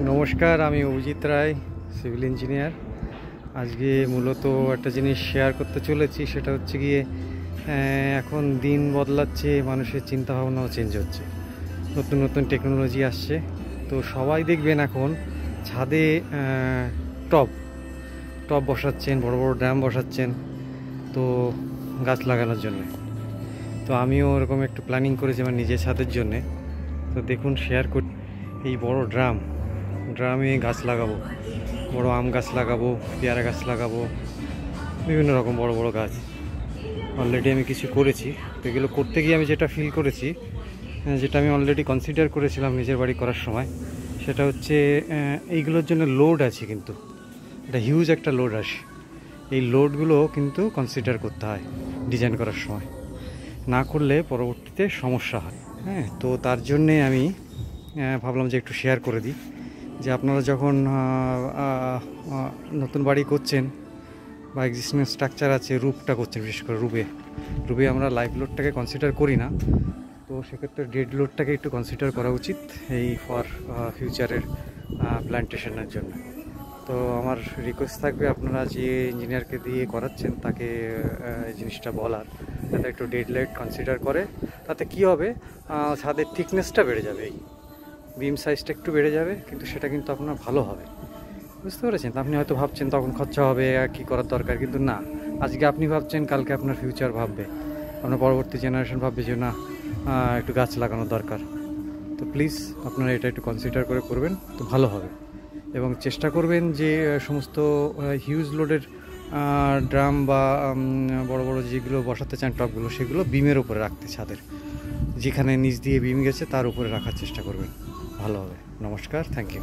নমস্কার, আমি অভিজিৎ রায়, civil engineer. আজকে মূলত একটা জিনিস শেয়ার করতে চলেছি, সেটা হচ্ছে গিয়ে এখন দিন বদলাচ্ছে, মানুষের চিন্তাভাবনাও চেঞ্জ হচ্ছে, নতুন নতুন টেকনোলজি আসছে। তো সবাই দেখবেন এখন ছাদে টব টব বসাচ্ছেন, বড় বড় ড্রাম বসাচ্ছেন, তো গাছ লাগানোর জন্যে। তো আমিও ওরকম একটু প্ল্যানিং করেছি আমার নিজের ছাদের জন্যে। তো দেখুন, শেয়ার করি। এই বড় ড্রামে গাছ লাগাবো, বড় আম গাছ লাগাবো, পেয়ারা গাছ লাগাবো, বিভিন্ন রকম বড় বড় গাছ। অলরেডি আমি কিছু করেছি। তো এগুলো করতে গিয়ে আমি যেটা ফিল করেছি, যেটা আমি অলরেডি কনসিডার করেছিলাম নিজের বাড়ি করার সময়, সেটা হচ্ছে এইগুলোর জন্য লোড আছে, কিন্তু এটা হিউজ একটা লোড আসে। এই লোডগুলো কিন্তু কনসিডার করতে হয় ডিজাইন করার সময়, না করলে পরবর্তীতে সমস্যা হয়। হ্যাঁ, তো তার জন্যে আমি ভাবলাম যে একটু শেয়ার করে দিই, যে আপনারা যখন নতুন বাড়ি করছেন বা এক্সিস্টিং স্ট্রাকচার আছে, রুফটা করছেন, বিশেষ করে রুফে আমরা লাইফ লোডটাকে কনসিডার করি না। তো সেক্ষেত্রে ডেড লোডটাকে একটু কনসিডার করা উচিত এই ফর ফিউচারের প্ল্যান্টেশনের জন্য। তো আমার রিকোয়েস্ট থাকবে, আপনারা যে ইঞ্জিনিয়ারকে দিয়ে করাচ্ছেন তাকে এই জিনিসটা বলার, যাতে একটু ডেড লাইট কনসিডার করে। তাতে কি হবে, ছাদের থিকনেসটা বেড়ে যাবে, এই বিম সাইজটা একটু বেড়ে যাবে, কিন্তু সেটা কিন্তু আপনার ভালো হবে। বুঝতে পেরেছেন? আপনি হয়তো ভাবছেন তখন খরচা হবে, কী করার দরকার, কিন্তু না, আজকে আপনি ভাবছেন, কালকে আপনার ফিউচার ভাববে, আপনার পরবর্তী জেনারেশন ভাববে যে না, একটু গাছ লাগানো দরকার। তো প্লিজ আপনারা এটা একটু কনসিডার করে করবেন, তো ভালো হবে। এবং চেষ্টা করবেন যে সমস্ত হিউজ লোডের ড্রাম বা বড় বড় যেগুলো বসাতে চান টবগুলো, সেগুলো বিমের উপরে রাখতে, ছাদের যেখানে নিচ দিয়ে বিম গেছে তার উপরে রাখার চেষ্টা করবেন, ভালো হবে। নমস্কার, থ্যাংক ইউ।